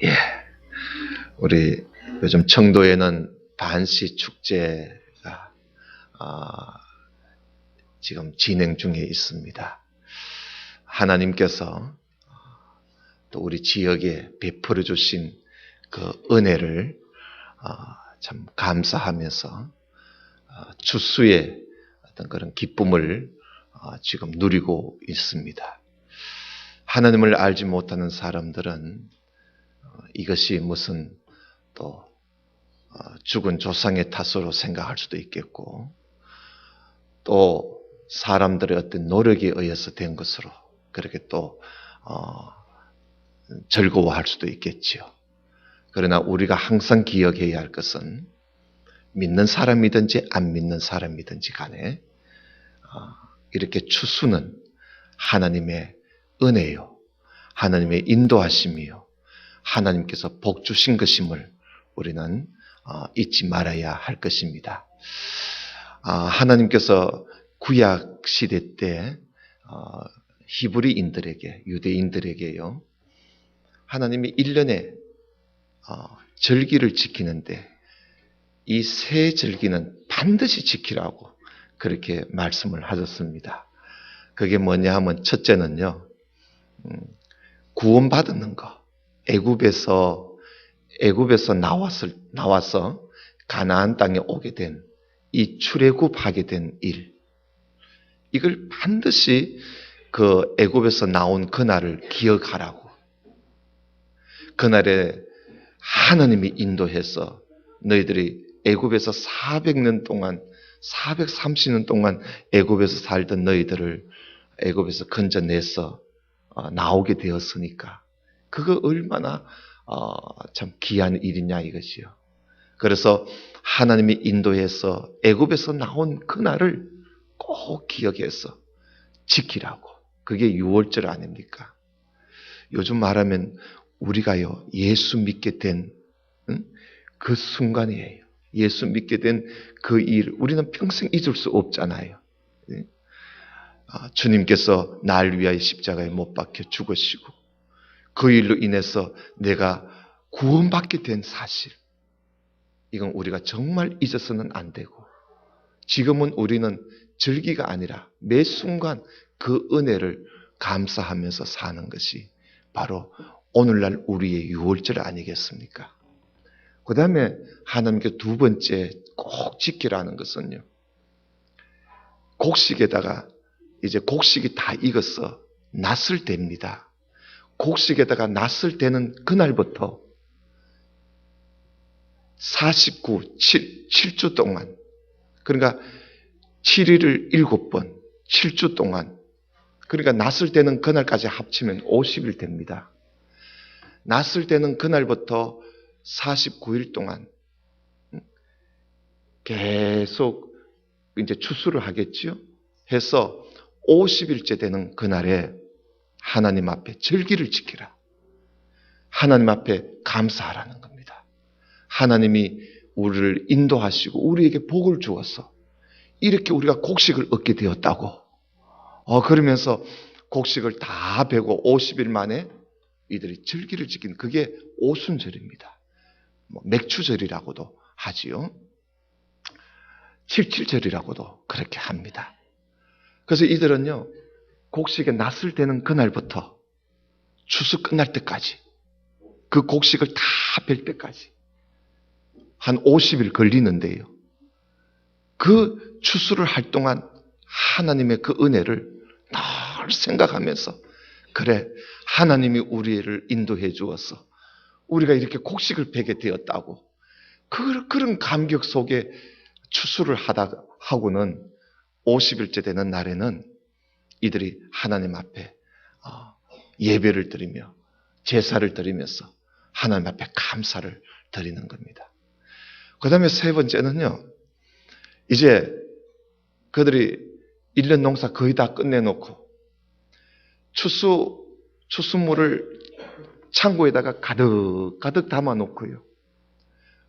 예, 우리 요즘 청도에는 반시 축제가 지금 진행 중에 있습니다. 하나님께서 또 우리 지역에 베풀어 주신 그 은혜를 참 감사하면서 추수의 어떤 그런 기쁨을 지금 누리고 있습니다. 하나님을 알지 못하는 사람들은 이것이 무슨 또 죽은 조상의 탓으로 생각할 수도 있겠고, 또 사람들의 어떤 노력에 의해서 된 것으로 그렇게 또 즐거워할 수도 있겠지요. 그러나 우리가 항상 기억해야 할 것은 믿는 사람이든지 안 믿는 사람이든지 간에 이렇게 추수는 하나님의 은혜요, 하나님의 인도하심이요, 하나님께서 복 주신 것임을 우리는 잊지 말아야 할 것입니다. 하나님께서 구약 시대 때 히브리인들에게, 유대인들에게요, 하나님이 1년에 절기를 지키는데 이 세 절기는 반드시 지키라고 그렇게 말씀을 하셨습니다. 그게 뭐냐 하면 첫째는요, 구원받는 거. 애굽에서 나와서 가나안 땅에 오게 된 이 출애굽하게 된 일, 이걸 반드시 그 애굽에서 나온 그날을 기억하라고. 그날에 하나님이 인도해서 너희들이 애굽에서 400년 동안 430년 동안 애굽에서 살던 너희들을 애굽에서 건져내서 나오게 되었으니까 그거 얼마나 참 귀한 일이냐 이것이요. 그래서 하나님이 인도해서 애굽에서 나온 그날을 꼭 기억해서 지키라고. 그게 유월절 아닙니까? 요즘 말하면 우리가요, 예수 믿게 된 그 순간이에요. 예수 믿게 된 그 일, 우리는 평생 잊을 수 없잖아요. 주님께서 날 위하여 십자가에 못 박혀 죽으시고 그 일로 인해서 내가 구원받게 된 사실, 이건 우리가 정말 잊어서는 안 되고, 지금은 우리는 절기가 아니라 매 순간 그 은혜를 감사하면서 사는 것이 바로 오늘날 우리의 유월절 아니겠습니까? 그 다음에 하나님께 두 번째 꼭 지키라는 것은요, 곡식에다가 이제 곡식이 다 익어서 낫을 댑니다. 곡식에다가 낫을 대는 그날부터 7주 동안, 그러니까 7일을 7번, 7주 동안, 그러니까 낫을 대는 그날까지 합치면 50일 됩니다. 낫을 대는 그날부터 49일 동안 계속 이제 추수를 하겠지요. 해서 50일째 되는 그날에 하나님 앞에 절기를 지키라. 하나님 앞에 감사하라는 겁니다. 하나님이 우리를 인도하시고 우리에게 복을 주어서 이렇게 우리가 곡식을 얻게 되었다고. 그러면서 곡식을 다 베고 50일 만에 이들이 절기를 지킨, 그게 오순절입니다. 맥추절이라고도 하지요. 칠칠절이라고도 그렇게 합니다. 그래서 이들은요, 곡식에 낫을 대는 그날부터 추수 끝날 때까지, 그 곡식을 다 벨 때까지 한 50일 걸리는데요, 그 추수를 할 동안 하나님의 그 은혜를 늘 생각하면서, 그래, 하나님이 우리를 인도해 주어서 우리가 이렇게 곡식을 베게 되었다고, 그런 감격 속에 추수를 하고는 50일째 되는 날에는 이들이 하나님 앞에 예배를 드리며 제사를 드리면서 하나님 앞에 감사를 드리는 겁니다. 그 다음에 세 번째는요, 이제 그들이 1년 농사 거의 다 끝내놓고 추수물을 창고에다가 가득 담아놓고요,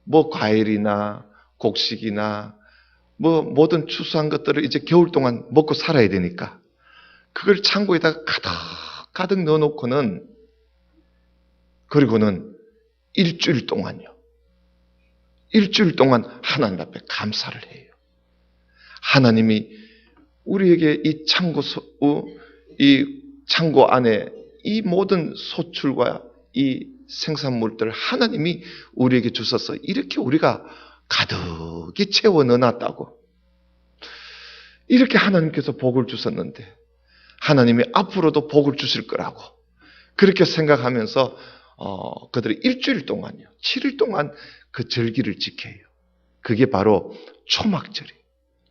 뭐 과일이나 곡식이나 뭐 모든 추수한 것들을 이제 겨울 동안 먹고 살아야 되니까 그걸 창고에다가 가득 넣어놓고는, 그리고는 일주일 동안요. 일주일 동안 하나님 앞에 감사를 해요. 하나님이 우리에게 이 창고 안에 이 모든 소출과 이 생산물들을 하나님이 우리에게 주셔서 이렇게 우리가 가득히 채워 넣어놨다고. 이렇게 하나님께서 복을 주셨는데 하나님이 앞으로도 복을 주실 거라고 그렇게 생각하면서 그들이 일주일 동안요, 7일 동안 그 절기를 지켜요. 그게 바로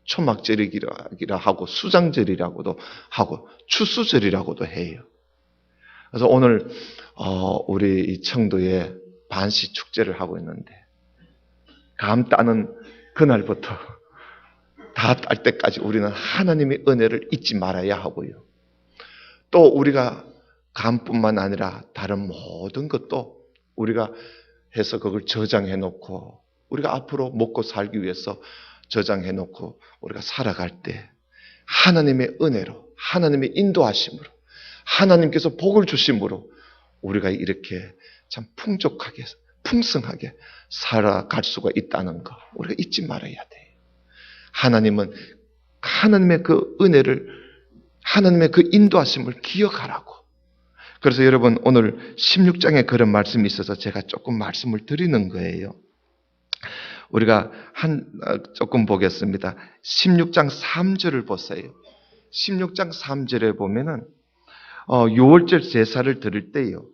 초막절이라 하고 수장절이라고도 하고 추수절이라고도 해요. 그래서 오늘 우리 이 청도에 반시 축제를 하고 있는데 감 따는 그날부터 다 딸 때까지 우리는 하나님의 은혜를 잊지 말아야 하고요. 또 우리가 감뿐만 아니라 다른 모든 것도 우리가 해서 그걸 저장해 놓고 우리가 앞으로 먹고 살기 위해서 저장해 놓고 우리가 살아갈 때 하나님의 은혜로, 하나님의 인도하심으로, 하나님께서 복을 주심으로 우리가 이렇게 참 풍족하게, 풍성하게 살아갈 수가 있다는 거 우리가 잊지 말아야 돼요. 하나님은 하나님의 그 은혜를, 하나님의 그 인도하심을 기억하라고. 그래서 여러분 오늘 16장에 그런 말씀이 있어서 제가 조금 말씀을 드리는 거예요. 우리가 조금 보겠습니다. 16장 3절을 보세요. 16장 3절에 보면은 6월절 제사를 드릴 때요.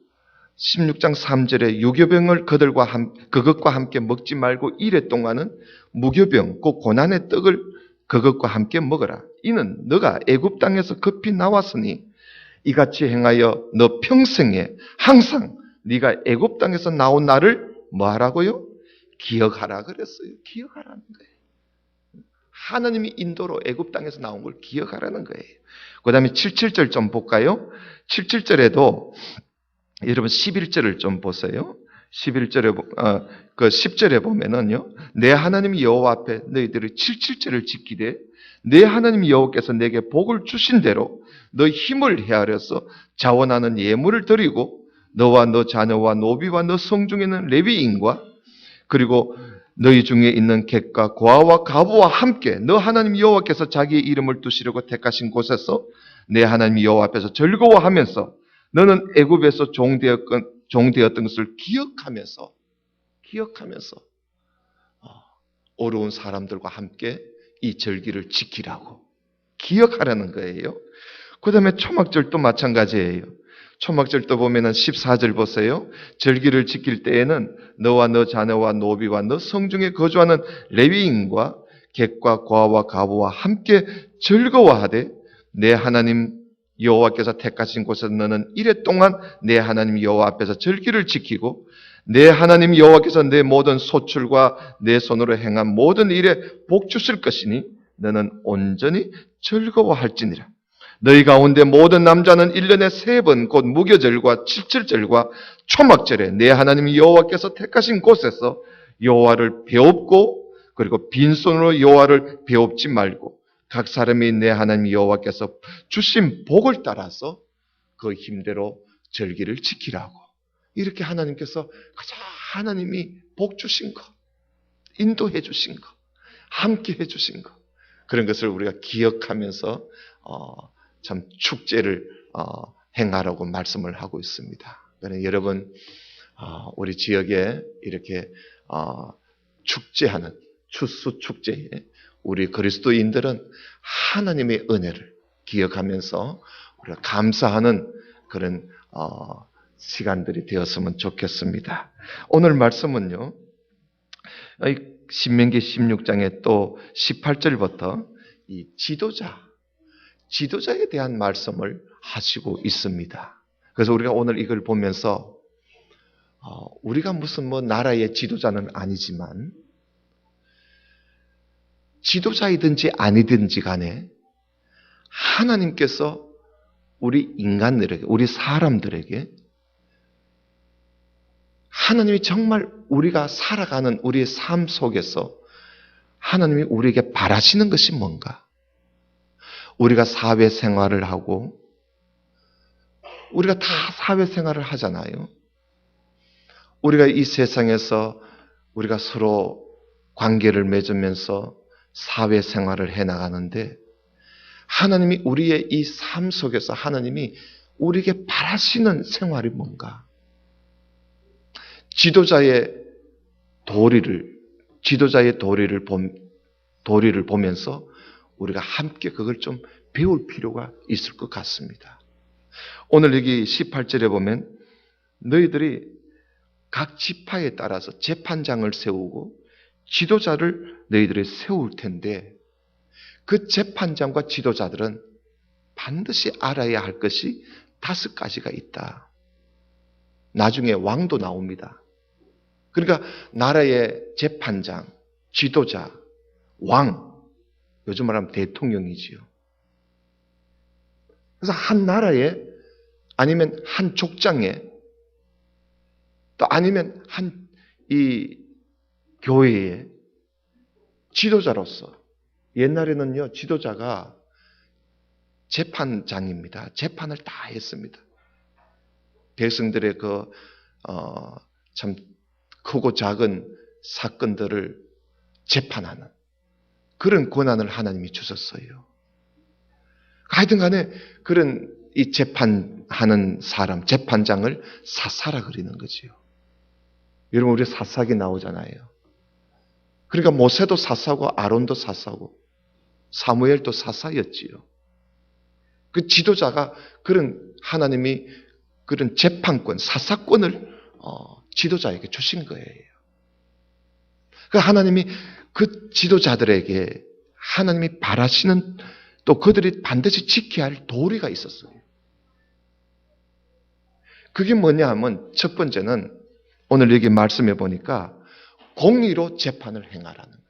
16장 3절에 유교병을 그것과 함께 먹지 말고 이래 동안은 무교병, 곧 고난의 떡을 그것과 함께 먹어라. 이는 너가 애굽 땅에서 급히 나왔으니 이같이 행하여 너 평생에 항상 네가 애굽 땅에서 나온 날을 뭐 하라고요? 기억하라 그랬어요. 기억하라는 거예요. 하나님이 인도로 애굽 땅에서 나온 걸 기억하라는 거예요. 그 다음에 77절 좀 볼까요? 77절에도 여러분 11절을 좀 보세요. 11절에, 그 10절에 보면은요, 내 하나님 여호와 앞에 너희들이 77절을 지키되 내 하나님 여호와께서 내게 복을 주신 대로 너 힘을 헤아려서 자원하는 예물을 드리고 너와 너 자녀와 노비와 너 성중에는 레위인과 그리고 너희 중에 있는 객과 고아와 가부와 함께 너 하나님 여호와께서 자기의 이름을 두시려고 택하신 곳에서 내 하나님 여호와 앞에서 즐거워하면서 너는 애굽에서 종되었던 것을 기억하면서 어려운 사람들과 함께 이 절기를 지키라고 기억하라는 거예요. 그 다음에 초막절도 마찬가지예요. 초막절도 보면은 14절 보세요. 절기를 지킬 때에는 너와 너 자녀와 노비와 너 성중에 거주하는 레위인과 객과 고아와 가부와 함께 즐거워하되 내 하나님 여호와께서 택하신 곳에서 너는 이래 동안 내 하나님 여호와 앞에서 절기를 지키고 내 하나님 여호와께서 내 모든 소출과 내 손으로 행한 모든 일에 복 주실 것이니 너는 온전히 즐거워할지니라. 너희 가운데 모든 남자는 1년에 3번 곧 무교절과 칠칠절과 초막절에 내 하나님 여호와께서 택하신 곳에서 여호와를 배웁고 그리고 빈손으로 여호와를 배웁지 말고 각 사람이 내 하나님 여호와께서 주신 복을 따라서 그 힘대로 절기를 지키라고. 이렇게 하나님께서 가장 하나님이 복 주신 거, 인도해 주신 거, 함께 해 주신 거, 그런 것을 우리가 기억하면서 참 축제를 행하라고 말씀을 하고 있습니다. 그러니 여러분 우리 지역에 이렇게 축제하는 추수 축제에 우리 그리스도인들은 하나님의 은혜를 기억하면서 우리가 감사하는 그런 시간들이 되었으면 좋겠습니다. 오늘 말씀은요, 신명기 16장에 또 18절부터 이 지도자에 대한 말씀을 하시고 있습니다. 그래서 우리가 오늘 이걸 보면서 우리가 무슨 나라의 지도자는 아니지만 지도자이든지 아니든지 간에 하나님께서 우리 인간들에게, 우리 사람들에게 하나님이 정말 우리가 살아가는 우리의 삶 속에서 하나님이 우리에게 바라시는 것이 뭔가? 우리가 사회생활을 하고 우리가 다 사회생활을 하잖아요. 우리가 이 세상에서 우리가 서로 관계를 맺으면서 사회생활을 해나가는데 하나님이 우리의 이 삶 속에서 하나님이 우리에게 바라시는 생활이 뭔가? 지도자의 도리를 보면서 우리가 함께 그걸 좀 배울 필요가 있을 것 같습니다. 오늘 여기 18절에 보면 너희들이 각 지파에 따라서 재판장을 세우고 지도자를 너희들이 세울 텐데 그 재판장과 지도자들은 반드시 알아야 할 것이 5가지가 있다. 나중에 왕도 나옵니다. 그러니까 나라의 재판장, 지도자, 왕, 요즘 말하면 대통령이지요. 그래서 한 나라에 아니면 한 족장에 또 아니면 한 이 교회의 지도자로서 옛날에는요 지도자가 재판장입니다. 재판을 다 했습니다. 백성들의 참 크고 작은 사건들을 재판하는 그런 권한을 하나님이 주셨어요. 하여튼 간에 그런 이 재판하는 사람, 재판장을 사사라 그리는 거지요. 여러분 우리 사사기 나오잖아요. 그러니까 모세도 사사고 아론도 사사고 사무엘도 사사였지요. 그 지도자가 그런 하나님이 그런 재판권, 사사권을 지도자에게 주신 거예요. 그 하나님이 그 지도자들에게 하나님이 바라시는 또 그들이 반드시 지켜야 할 도리가 있었어요. 그게 뭐냐 하면 첫 번째는 오늘 여기 말씀해 보니까 공의로 재판을 행하라는 거예요.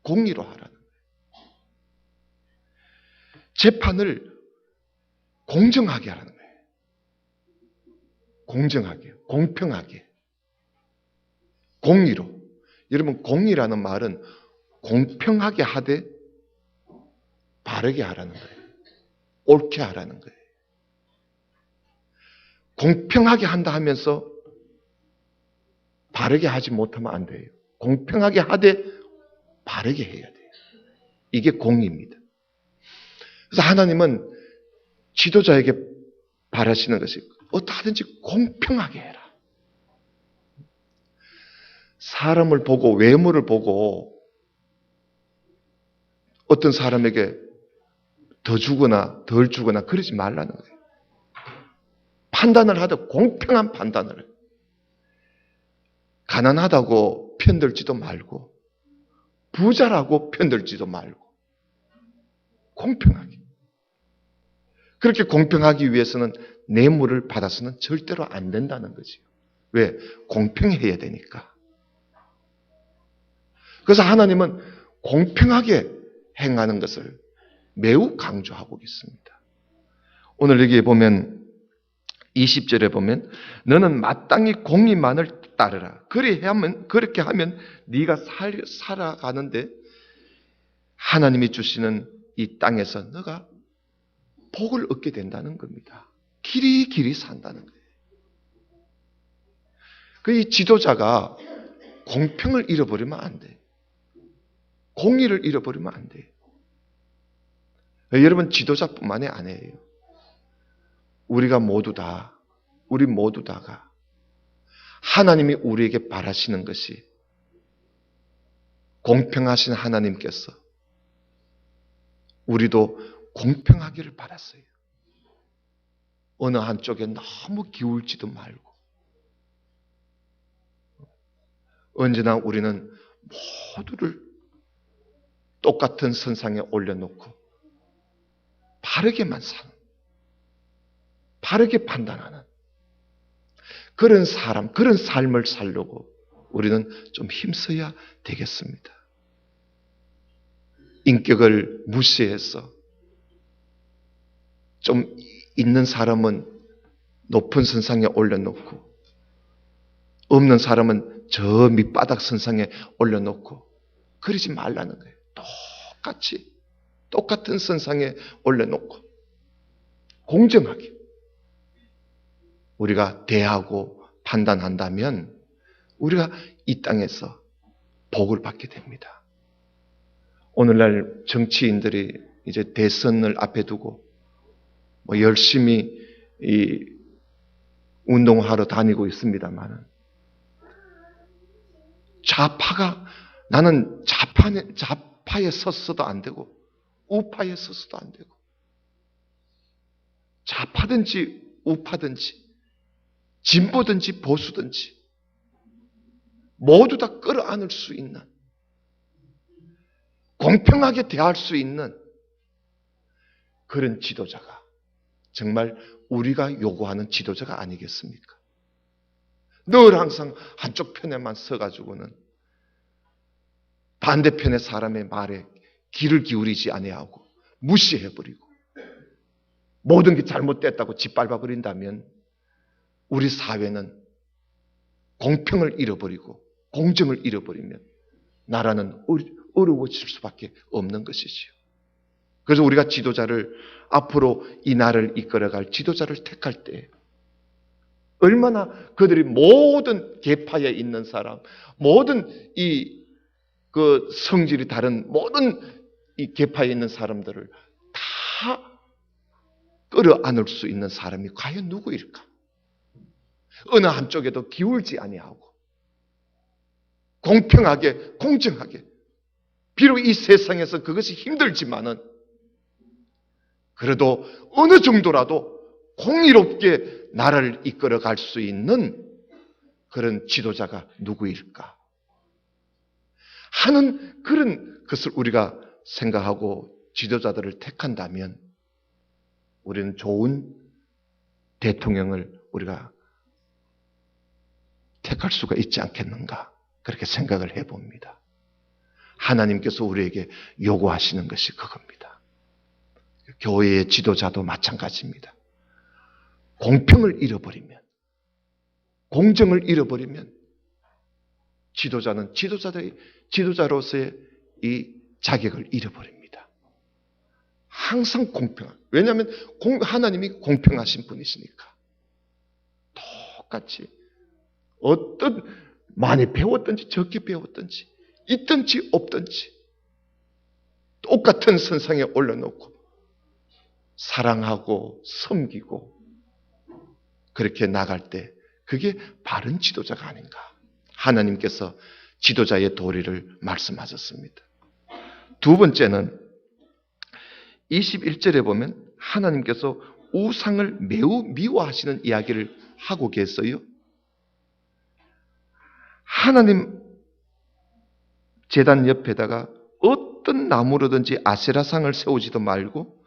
공의로 하라는 거예요. 재판을 공정하게 하라는 거예요. 공정하게, 공평하게, 공의로. 여러분 공의라는 말은 공평하게 하되 바르게 하라는 거예요. 옳게 하라는 거예요. 공평하게 한다 하면서 바르게 하지 못하면 안 돼요. 공평하게 하되 바르게 해야 돼요. 이게 공의입니다. 그래서 하나님은 지도자에게 바라시는 것이 어떻게든지 공평하게 해라. 사람을 보고 외모를 보고 어떤 사람에게 더 주거나 덜 주거나 그러지 말라는 거예요. 판단을 하되 공평한 판단을 해요. 가난하다고 편들지도 말고 부자라고 편들지도 말고 공평하게. 그렇게 공평하기 위해서는 뇌물을 받아서는 절대로 안 된다는 거지요. 왜? 공평해야 되니까. 그래서 하나님은 공평하게 행하는 것을 매우 강조하고 있습니다. 오늘 여기에 보면 20절에 보면 너는 마땅히 공의만을 따르라. 그렇게 하면 네가 살아가는데 하나님이 주시는 이 땅에서 너가 복을 얻게 된다는 겁니다. 길이 산다는 거예요. 이 지도자가 공평을 잃어버리면 안 돼요. 공의를 잃어버리면 안 돼요. 여러분 지도자뿐만이 아니에요. 우리 모두 다가 하나님이 우리에게 바라시는 것이 공평하신 하나님께서 우리도 공평하기를 바랐어요. 어느 한쪽에 너무 기울지도 말고 언제나 우리는 모두를 똑같은 선상에 올려놓고 바르게만 사는, 바르게 판단하는 그런 사람, 그런 삶을 살려고 우리는 좀 힘써야 되겠습니다. 인격을 무시해서 좀 있는 사람은 높은 선상에 올려놓고 없는 사람은 저 밑바닥 선상에 올려놓고 그러지 말라는 거예요. 똑같이 똑같은 선상에 올려놓고 공정하게 우리가 대하고 판단한다면 우리가 이 땅에서 복을 받게 됩니다. 오늘날 정치인들이 이제 대선을 앞에 두고 열심히 이 운동하러 다니고 있습니다만 나는 좌파에 섰어도 안 되고 우파에 섰어도 안 되고 좌파든지 우파든지 진보든지 보수든지 모두 다 끌어안을 수 있는, 공평하게 대할 수 있는 그런 지도자가 정말 우리가 요구하는 지도자가 아니겠습니까? 늘 항상 한쪽 편에만 서가지고는 반대편의 사람의 말에 귀를 기울이지 아니하고 무시해버리고 모든 게 잘못됐다고 짓밟아버린다면 우리 사회는 공평을 잃어버리고 공정을 잃어버리면 나라는 어려워질 수밖에 없는 것이지요. 그래서 우리가 지도자를, 앞으로 이 나라를 이끌어갈 지도자를 택할 때 얼마나 그들이 모든 계파에 있는 사람, 모든 그 성질이 다른 모든 이 계파에 있는 사람들을 다 끌어안을 수 있는 사람이 과연 누구일까? 어느 한쪽에도 기울지 아니하고 공평하게, 공정하게, 비록 이 세상에서 그것이 힘들지만은 그래도 어느 정도라도 공의롭게 나라를 이끌어 갈 수 있는 그런 지도자가 누구일까 하는 그런 것을 우리가 생각하고 지도자들을 택한다면 우리는 좋은 대통령을 우리가 택할 수가 있지 않겠는가, 그렇게 생각을 해봅니다. 하나님께서 우리에게 요구하시는 것이 그겁니다. 교회의 지도자도 마찬가지입니다. 공평을 잃어버리면, 공정을 잃어버리면 지도자는 지도자로서의 이 자격을 잃어버립니다. 항상 공평한, 왜냐하면 하나님이 공평하신 분이시니까. 똑같이 어떤 많이 배웠든지 적게 배웠든지 있든지 없든지 똑같은 선상에 올려놓고 사랑하고 섬기고 그렇게 나갈 때 그게 바른 지도자가 아닌가. 하나님께서 지도자의 도리를 말씀하셨습니다. 두 번째는 21절에 보면 하나님께서 우상을 매우 미워하시는 이야기를 하고 계세요. 하나님 제단 옆에다가 어떤 나무로든지 아세라상을 세우지도 말고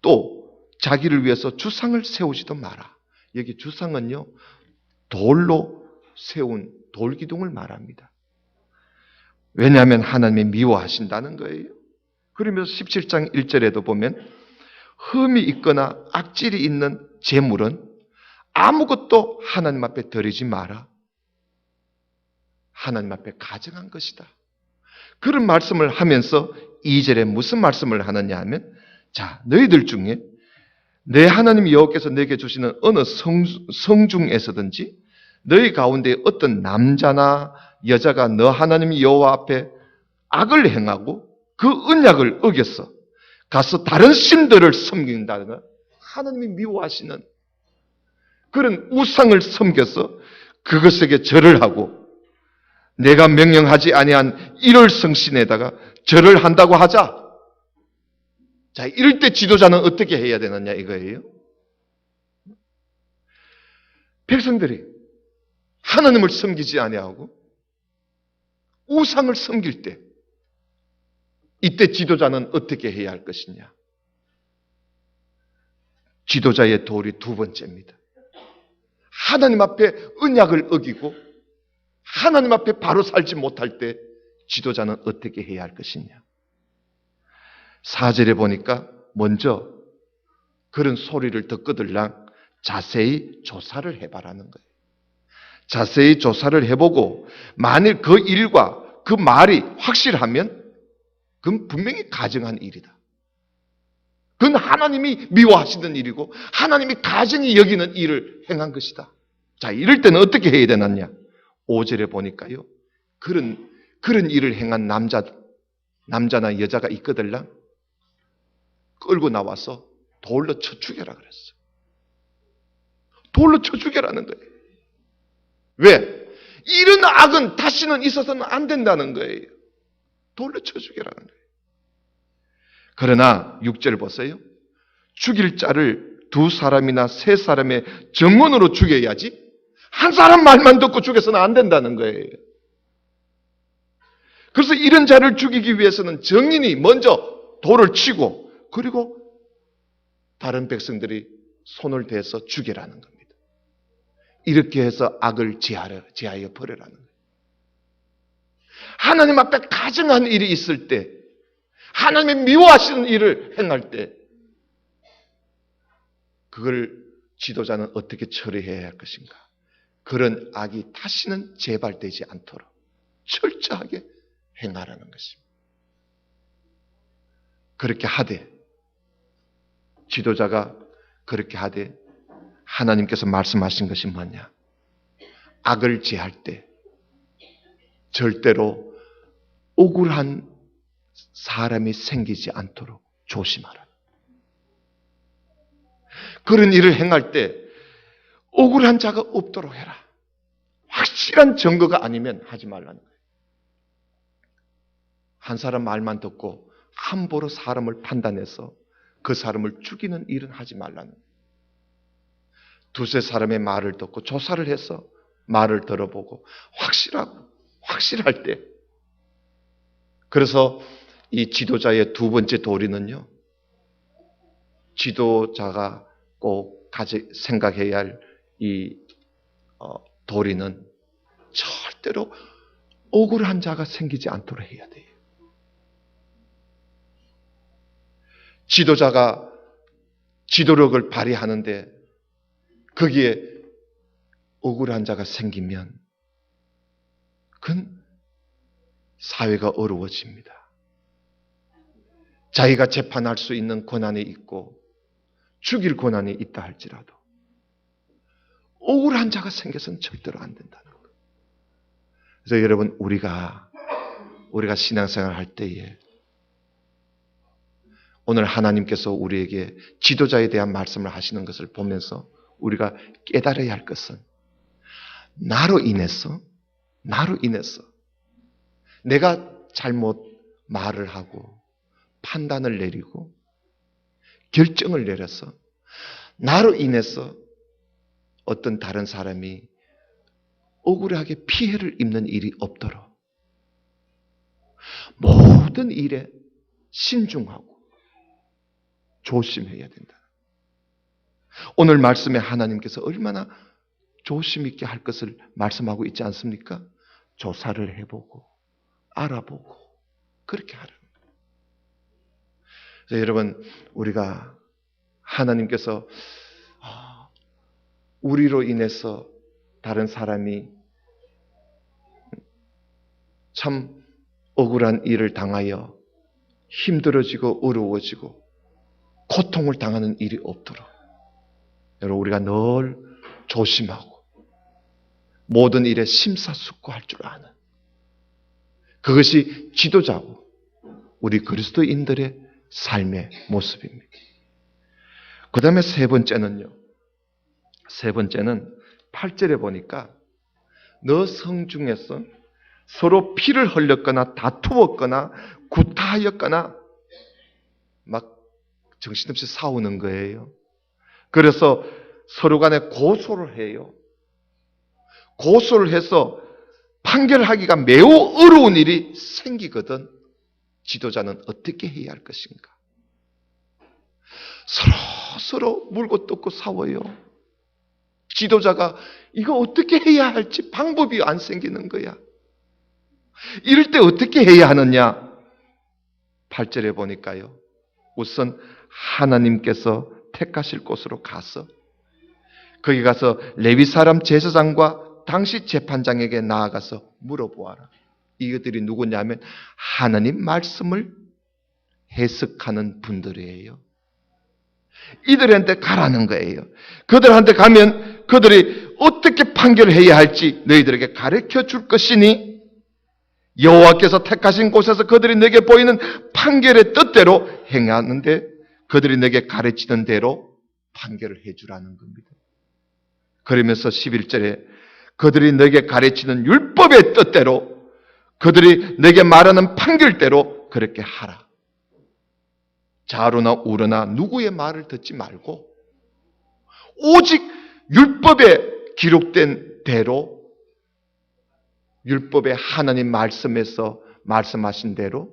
또 자기를 위해서 주상을 세우지도 마라. 여기 주상은요, 돌로 세운 돌기둥을 말합니다. 왜냐하면 하나님이 미워하신다는 거예요. 그러면서 17장 1절에도 보면 흠이 있거나 악질이 있는 재물은 아무것도 하나님 앞에 드리지 마라. 하나님 앞에 가증한 것이다. 그런 말씀을 하면서 2절에 무슨 말씀을 하느냐 하면, 자, 너희들 중에 내 하나님 여호와께서 내게 주시는 어느 성중에서든지 너희 가운데 어떤 남자나 여자가 너 하나님 여호와 앞에 악을 행하고 그 언약을 어겨서 가서 다른 신들을 섬긴다는, 하나님이 미워하시는 그런 우상을 섬겨서 그것에게 절을 하고 내가 명령하지 아니한 일월 성신에다가 절을 한다고 하자. 자, 이럴 때 지도자는 어떻게 해야 되느냐 이거예요. 백성들이 하나님을 섬기지 아니하고 우상을 섬길 때 이때 지도자는 어떻게 해야 할 것이냐. 지도자의 도리 두 번째입니다. 하나님 앞에 언약을 어기고 하나님 앞에 바로 살지 못할 때 지도자는 어떻게 해야 할 것이냐. 4절에 보니까 먼저 그런 소리를 듣거들랑 자세히 조사를 해봐라는 거예요. 자세히 조사를 해보고 만일 그 일과 그 말이 확실하면 그건 분명히 가증한 일이다. 그건 하나님이 미워하시는 일이고 하나님이 가증히 여기는 일을 행한 것이다. 자, 이럴 때는 어떻게 해야 되느냐? 5절에 보니까요. 그런 일을 행한 남자나 여자가 있거들라 끌고 나와서 돌로 쳐 죽여라 그랬어. 돌로 쳐 죽여라는 거예요. 왜? 이런 악은 다시는 있어서는 안 된다는 거예요. 돌로 쳐 죽여라는 거예요. 그러나 6절 보세요. 죽일 자를 2사람이나 3사람의 정언으로 죽여야지 한 사람 말만 듣고 죽여서는 안 된다는 거예요. 그래서 이런 자를 죽이기 위해서는 정인이 먼저 돌을 치고 그리고 다른 백성들이 손을 대서 죽여라는 겁니다. 이렇게 해서 악을 제하여 버려라는 거예요. 하나님 앞에 가증한 일이 있을 때, 하나님의 미워하시는 일을 행할 때 그걸 지도자는 어떻게 처리해야 할 것인가? 그런 악이 다시는 재발되지 않도록 철저하게 행하라는 것입니다. 그렇게 하되, 지도자가 그렇게 하되 하나님께서 말씀하신 것이 뭐냐? 악을 제할 때 절대로 억울한 사람이 생기지 않도록 조심하라. 그런 일을 행할 때 억울한 자가 없도록 해라. 확실한 증거가 아니면 하지 말라는 거예요. 한 사람 말만 듣고 함부로 사람을 판단해서 그 사람을 죽이는 일은 하지 말라는 거예요. 두세 사람의 말을 듣고 조사를 해서 말을 들어보고 확실할 때. 그래서 이 지도자의 두 번째 도리는요, 지도자가 꼭 생각해야 할 이 도리는 절대로 억울한 자가 생기지 않도록 해야 돼요. 지도자가 지도력을 발휘하는데 거기에 억울한 자가 생기면 그건 사회가 어려워집니다. 자기가 재판할 수 있는 권한이 있고 죽일 권한이 있다 할지라도 억울한 자가 생겨서는 절대로 안 된다는 거예요. 그래서 여러분, 우리가 신앙생활 할 때에 오늘 하나님께서 우리에게 지도자에 대한 말씀을 하시는 것을 보면서 우리가 깨달아야 할 것은 나로 인해서 내가 잘못 말을 하고 판단을 내리고 결정을 내려서 나로 인해서 어떤 다른 사람이 억울하게 피해를 입는 일이 없도록 모든 일에 신중하고 조심해야 된다. 오늘 말씀에 하나님께서 얼마나 조심 있게 할 것을 말씀하고 있지 않습니까? 조사를 해보고 알아보고 그렇게 하라는 거예요. 그래서 여러분, 우리가 하나님께서 우리로 인해서 다른 사람이 참 억울한 일을 당하여 힘들어지고 어려워지고 고통을 당하는 일이 없도록 여러분, 우리가 늘 조심하고 모든 일에 심사숙고할 줄 아는 그것이 지도자고 우리 그리스도인들의 삶의 모습입니다. 그 다음에 세 번째는 8절에 보니까 너 성중에서 서로 피를 흘렸거나 다투었거나 구타하였거나 막 정신없이 싸우는 거예요. 그래서 서로 간에 고소를 해요. 고소를 해서 판결하기가 매우 어려운 일이 생기거든. 지도자는 어떻게 해야 할 것인가? 서로 물고 뜯고 싸워요. 지도자가 이거 어떻게 해야 할지 방법이 안 생기는 거야. 이럴 때 어떻게 해야 하느냐? 8절에 보니까요. 우선 하나님께서 택하실 곳으로 가서 거기 가서 레위 사람 제사장과 당시 재판장에게 나아가서 물어보아라. 이것들이 누구냐면 하나님 말씀을 해석하는 분들이에요. 이들한테 가라는 거예요. 그들한테 가면 그들이 어떻게 판결해야 할지 너희들에게 가르쳐 줄 것이니 여호와께서 택하신 곳에서 그들이 내게 보이는 판결의 뜻대로 행하는데 그들이 내게 가르치는 대로 판결을 해주라는 겁니다. 그러면서 11절에 그들이 내게 가르치는 율법의 뜻대로 그들이 내게 말하는 판결대로 그렇게 하라. 좌로나 우로나 누구의 말을 듣지 말고 오직 율법에 기록된 대로 율법의 하나님 말씀에서 말씀하신 대로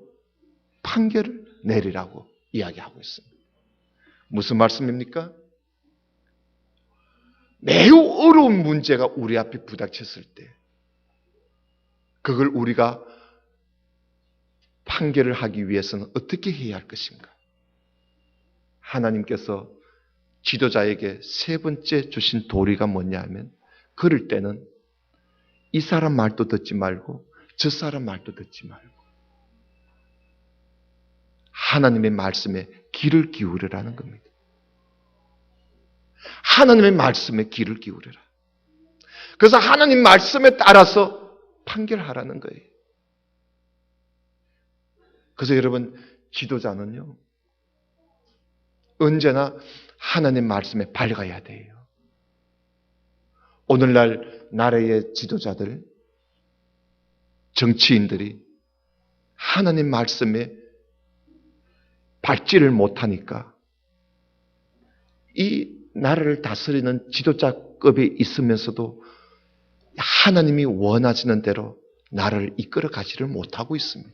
판결을 내리라고 이야기하고 있습니다. 무슨 말씀입니까? 매우 어려운 문제가 우리 앞에 부닥쳤을 때 그걸 우리가 판결을 하기 위해서는 어떻게 해야 할 것인가? 하나님께서 지도자에게 세 번째 주신 도리가 뭐냐 하면 그럴 때는 이 사람 말도 듣지 말고 저 사람 말도 듣지 말고 하나님의 말씀에 귀를 기울이라는 겁니다. 하나님의 말씀에 귀를 기울여라. 그래서 하나님 말씀에 따라서 판결하라는 거예요. 그래서 여러분 지도자는요 언제나 하나님 말씀에 밝아야 돼요. 오늘날 나라의 지도자들, 정치인들이 하나님 말씀에 밝지를 못하니까 이 나라를 다스리는 지도자급에 있으면서도 하나님이 원하시는 대로 나라를 이끌어 가지를 못하고 있습니다.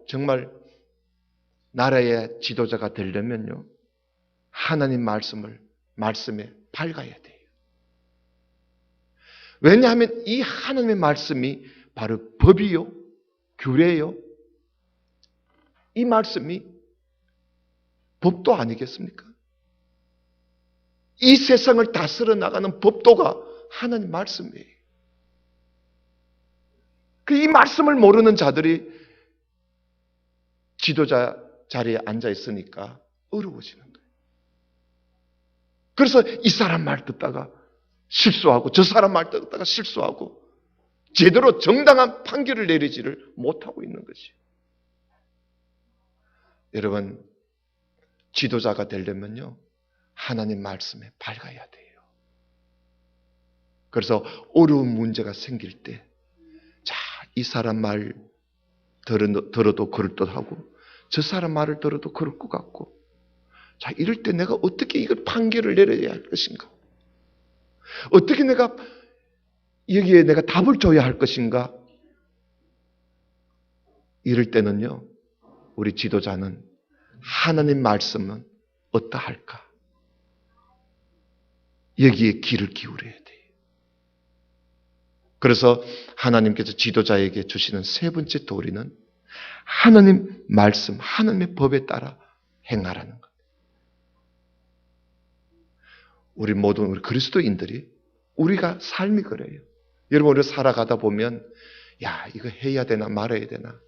정말 나라의 지도자가 되려면요 하나님 말씀에 밝아야 돼요. 왜냐하면 이 하나님의 말씀이 바로 법이요, 규례요. 이 말씀이 법도 아니겠습니까? 이 세상을 다스려 나가는 법도가 하나님 말씀이에요. 이 말씀을 모르는 자들이 지도자 자리에 앉아 있으니까 어려워지는 거예요. 그래서 이 사람 말 듣다가 실수하고 저 사람 말 듣다가 실수하고 제대로 정당한 판결을 내리지를 못하고 있는 것이에요. 여러분 지도자가 되려면요 하나님 말씀에 밝아야 돼요. 그래서 어려운 문제가 생길 때 자, 이 사람 말 들어도 그럴 듯하고 저 사람 말을 들어도 그럴 것 같고 자, 이럴 때 내가 어떻게 이걸 판결을 내려야 할 것인가? 어떻게 내가 여기에 내가 답을 줘야 할 것인가? 이럴 때는요 우리 지도자는 하나님 말씀은 어떠할까? 여기에 귀를 기울여야 돼요. 그래서 하나님께서 지도자에게 주시는 세 번째 도리는 하나님 말씀, 하나님의 법에 따라 행하라는 것. 우리 모든 우리 그리스도인들이 우리가 삶이 그래요. 여러분 우리가 살아가다 보면 야 이거 해야 되나 말아야 되나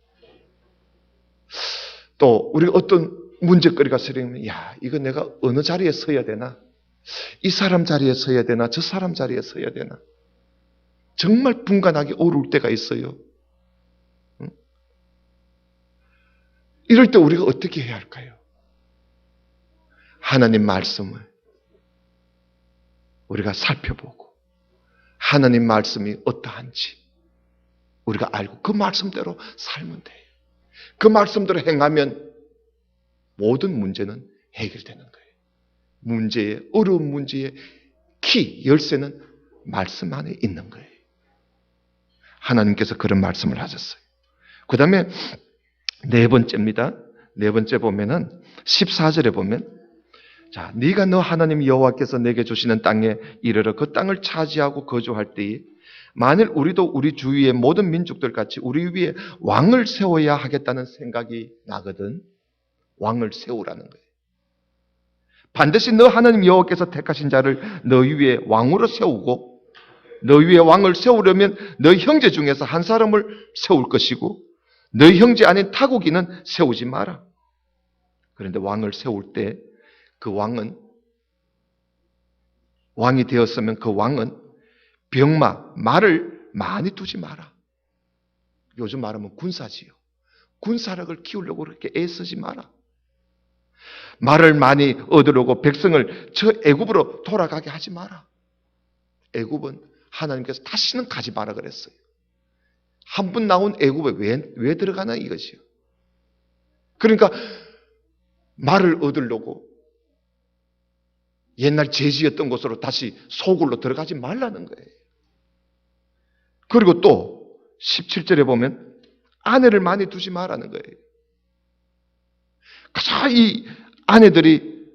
또 우리가 어떤 문제거리가 생기면 야 이거 내가 어느 자리에 서야 되나 이 사람 자리에 서야 되나 저 사람 자리에 서야 되나 정말 분간하기 어려울 때가 있어요. 이럴 때 우리가 어떻게 해야 할까요? 하나님 말씀을 우리가 살펴보고 하나님 말씀이 어떠한지 우리가 알고 그 말씀대로 살면 돼요. 그 말씀대로 행하면 모든 문제는 해결되는 거예요. 어려운 문제의 키, 열쇠는 말씀 안에 있는 거예요. 하나님께서 그런 말씀을 하셨어요. 그 다음에 네 번째입니다. 네 번째 보면은 14절에 보면 자, 네가 너 하나님 여호와께서 내게 주시는 땅에 이르러 그 땅을 차지하고 거주할 때에 만일 우리도 우리 주위의 모든 민족들 같이 우리 위에 왕을 세워야 하겠다는 생각이 나거든. 왕을 세우라는 거예요. 반드시 너 하나님 여호와께서 택하신 자를 너희 위에 왕으로 세우고 너희 위에 왕을 세우려면 너희 형제 중에서 한 사람을 세울 것이고 너희 형제 아닌 타국인은 세우지 마라. 그런데 왕을 세울 때 그 왕은 왕이 되었으면 그 왕은 말을 많이 두지 마라. 요즘 말하면 군사지요. 군사력을 키우려고 그렇게 애쓰지 마라. 말을 많이 얻으려고 백성을 저 애굽으로 돌아가게 하지 마라. 애굽은 하나님께서 다시는 가지 마라 그랬어요. 한 번 나온 애굽에 왜 들어가나 이것이요. 그러니까 말을 얻으려고 옛날 제지였던 곳으로 다시 소굴로 들어가지 말라는 거예요. 그리고 또 17절에 보면 아내를 많이 두지 말라는 거예요. 그저 이 아내들이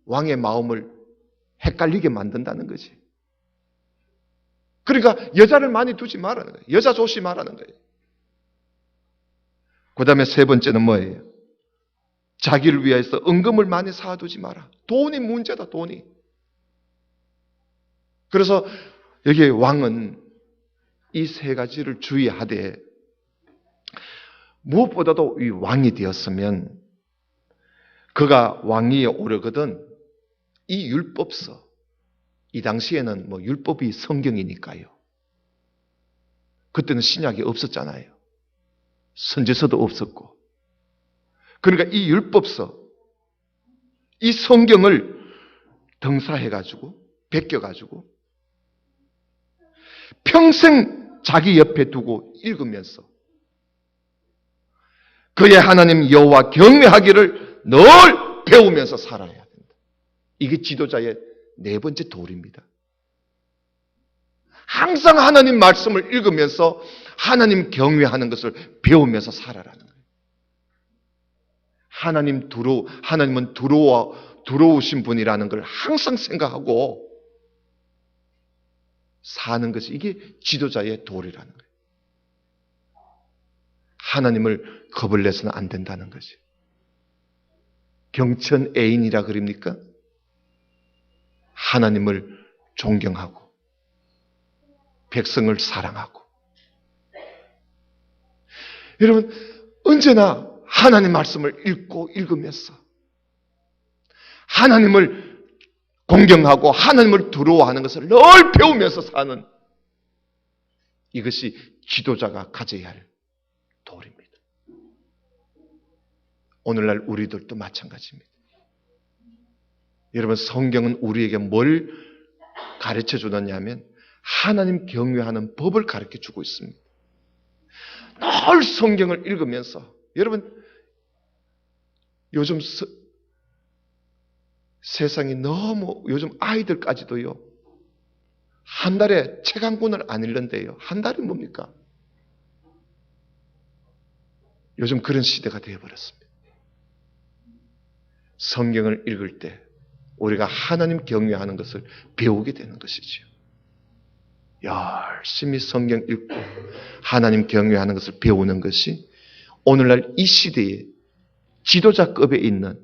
왕의 마음을 헷갈리게 만든다는 거지. 그러니까 여자를 많이 두지 말라는 거예요. 여자 조심하라는 거예요. 그 다음에 세 번째는 뭐예요? 자기를 위해서 은금을 많이 쌓아두지 마라. 돈이 문제다, 돈이. 그래서 여기 왕은 이 세 가지를 주의하되, 무엇보다도 이 왕이 되었으면 그가 왕위에 오르거든 이 율법서, 이 당시에는 뭐 율법이 성경이니까요. 그때는 신약이 없었잖아요. 선지서도 없었고. 그러니까 이 율법서, 이 성경을 등사해가지고, 베껴가지고, 평생 자기 옆에 두고 읽으면서 그의 하나님 여호와 경외하기를 늘 배우면서 살아야 된다. 이게 지도자의 네 번째 도리입니다. 항상 하나님 말씀을 읽으면서 하나님 경외하는 것을 배우면서 살아라는 거예요. 하나님은 두려우신 분이라는 걸 항상 생각하고 사는 것이 이게 지도자의 도리라는 거예요. 하나님을 겁을 내서는 안 된다는 거지. 경천 애인이라 그럽니까? 하나님을 존경하고 백성을 사랑하고. 여러분, 언제나 하나님 말씀을 읽으면서 하나님을 공경하고 하나님을 두려워하는 것을 늘 배우면서 사는, 이것이 지도자가 가져야 할 도리입니다. 오늘날 우리들도 마찬가지입니다. 여러분, 성경은 우리에게 뭘 가르쳐 주느냐면 하나님 경외하는 법을 가르쳐 주고 있습니다. 늘 성경을 읽으면서, 여러분, 요즘 세상이 너무, 요즘 아이들까지도요, 한 달에 책 한 권을 안 읽는데요. 한 달이 뭡니까? 요즘 그런 시대가 되어버렸습니다. 성경을 읽을 때 우리가 하나님 경외하는 것을 배우게 되는 것이지요. 열심히 성경 읽고 하나님 경외하는 것을 배우는 것이 오늘날 이 시대에 지도자급에 있는,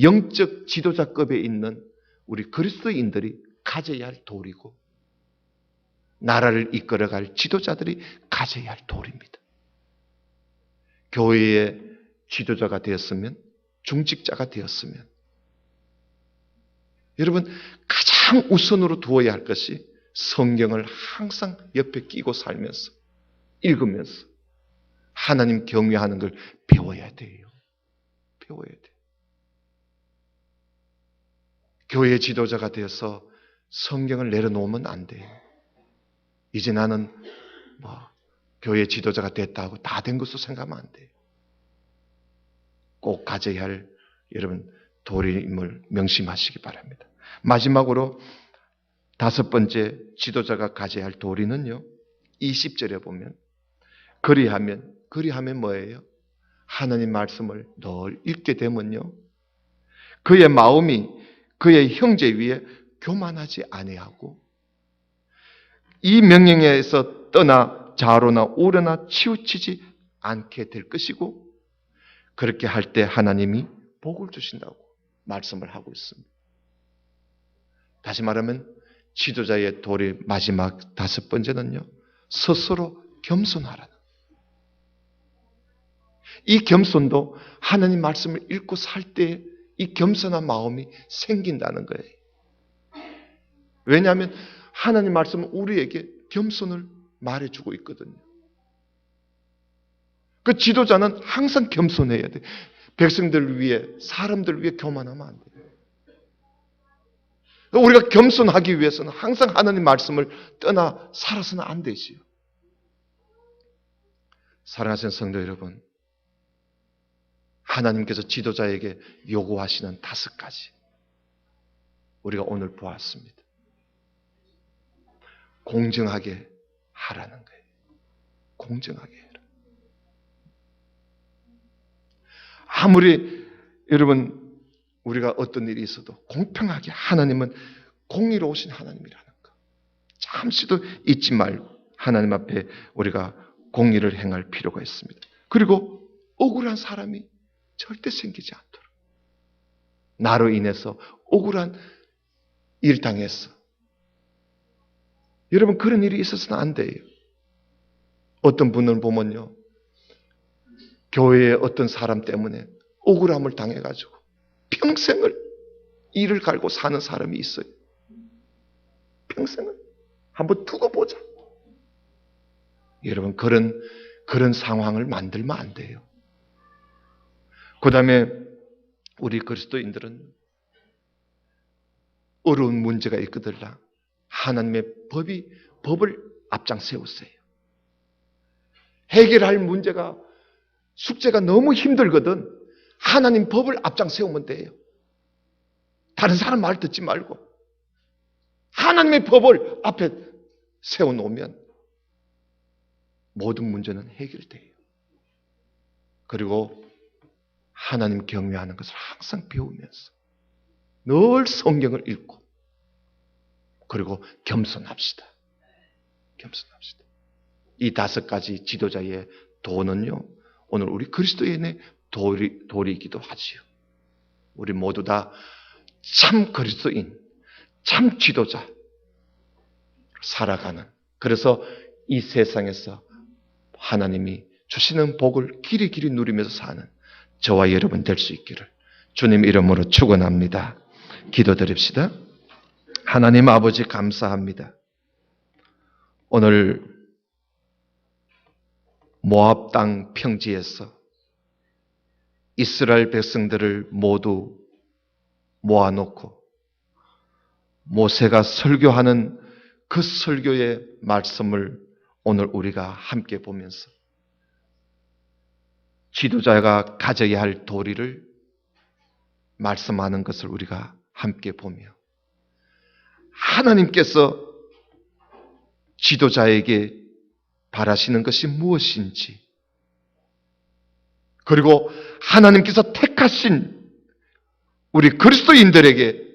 영적 지도자급에 있는 우리 그리스도인들이 가져야 할 도리고, 나라를 이끌어갈 지도자들이 가져야 할 도리입니다. 교회의 지도자가 되었으면, 중직자가 되었으면, 여러분, 가장 우선으로 두어야 할 것이 성경을 항상 옆에 끼고 살면서, 읽으면서 하나님 경외하는 걸 배워야 돼요. 배워야 돼요. 교회 지도자가 되어서 성경을 내려놓으면 안 돼요. 이제 나는 교회 지도자가 됐다고 다 된 것으로 생각하면 안 돼요. 꼭 가져야 할 여러분 도리임을 명심하시기 바랍니다. 마지막으로 다섯 번째 지도자가 가져야 할 도리는요, 20절에 보면 그리하면 뭐예요? 하나님 말씀을 늘 읽게 되면요, 그의 마음이 그의 형제 위에 교만하지 아니하고 이 명령에서 떠나 좌로나 우로나 치우치지 않게 될 것이고, 그렇게 할 때 하나님이 복을 주신다고 말씀을 하고 있습니다. 다시 말하면 지도자의 도리 마지막 다섯 번째는요, 스스로 겸손하라는. 이 겸손도 하나님 말씀을 읽고 살 때 이 겸손한 마음이 생긴다는 거예요. 왜냐하면 하나님 말씀은 우리에게 겸손을 말해주고 있거든요. 그 지도자는 항상 겸손해야 돼. 백성들을 위해, 사람들을 위해 교만하면 안 돼. 우리가 겸손하기 위해서는 항상 하나님 말씀을 떠나 살아서는 안 되지요. 사랑하시는 성도 여러분, 하나님께서 지도자에게 요구하시는 5가지 우리가 오늘 보았습니다. 공정하게 하라는 거예요. 공정하게 해라. 아무리 여러분 우리가 어떤 일이 있어도 공평하게, 하나님은 공의로우신 하나님이라는 거 잠시도 잊지 말고 하나님 앞에 우리가 공의를 행할 필요가 있습니다. 그리고 억울한 사람이 절대 생기지 않도록, 나로 인해서 억울한 일 당했어, 여러분 그런 일이 있어서는 안 돼요. 어떤 분을 보면요, 교회의 어떤 사람 때문에 억울함을 당해가지고 평생을 이를 갈고 사는 사람이 있어요. 평생을 한번 두고 보자. 여러분 그런 상황을 만들면 안 돼요. 그 다음에 우리 그리스도인들은 어려운 문제가 있거들라 하나님의 법을 앞장 세우세요. 해결할 문제가, 숙제가 너무 힘들거든 하나님 법을 앞장 세우면 돼요. 다른 사람 말 듣지 말고 하나님의 법을 앞에 세워놓으면 모든 문제는 해결돼요. 그리고 하나님 경외하는 것을 항상 배우면서 늘 성경을 읽고, 그리고 겸손합시다. 겸손합시다. 이 5가지 지도자의 도는요, 오늘 우리 그리스도인의 도리이기도 하지요. 우리 모두 다 참 그리스도인, 참 지도자 살아가는, 그래서 이 세상에서 하나님이 주시는 복을 길이 누리면서 사는 저와 여러분 될 수 있기를 주님 이름으로 축원합니다. 기도드립시다. 하나님 아버지 감사합니다. 오늘 모압 땅 평지에서 이스라엘 백성들을 모두 모아놓고 모세가 설교하는 그 설교의 말씀을 오늘 우리가 함께 보면서 지도자가 가져야 할 도리를 말씀하는 것을 우리가 함께 보며, 하나님께서 지도자에게 바라시는 것이 무엇인지, 그리고 하나님께서 택하신 우리 그리스도인들에게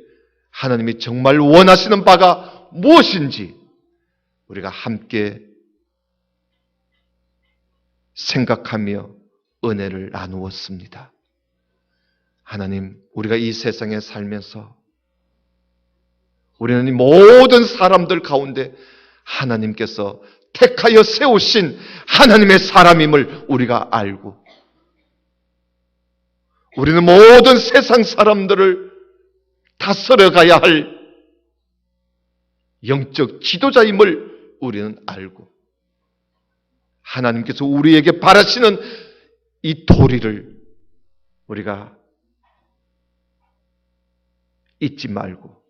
하나님이 정말 원하시는 바가 무엇인지 우리가 함께 생각하며 은혜를 나누었습니다. 하나님, 우리가 이 세상에 살면서 우리는 모든 사람들 가운데 하나님께서 택하여 세우신 하나님의 사람임을 우리가 알고, 우리는 모든 세상 사람들을 다스려가야 할 영적 지도자임을 우리는 알고, 하나님께서 우리에게 바라시는 이 도리를 우리가 잊지 말고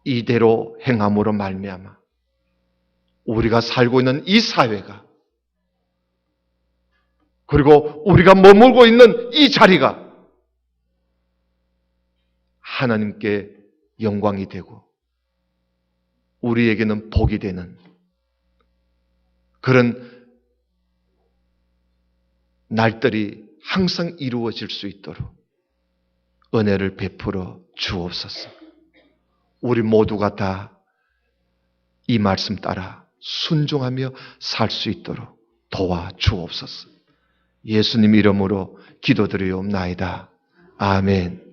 이대로 행함으로 말미암아 우리가 살고 있는 이 사회가, 그리고 우리가 머물고 있는 이 자리가 하나님께 영광이 되고 우리에게는 복이 되는 그런 날들이 항상 이루어질 수 있도록 은혜를 베풀어 주옵소서. 우리 모두가 다 이 말씀 따라 순종하며 살 수 있도록 도와 주옵소서. 예수님 이름으로 기도드리옵나이다. 아멘.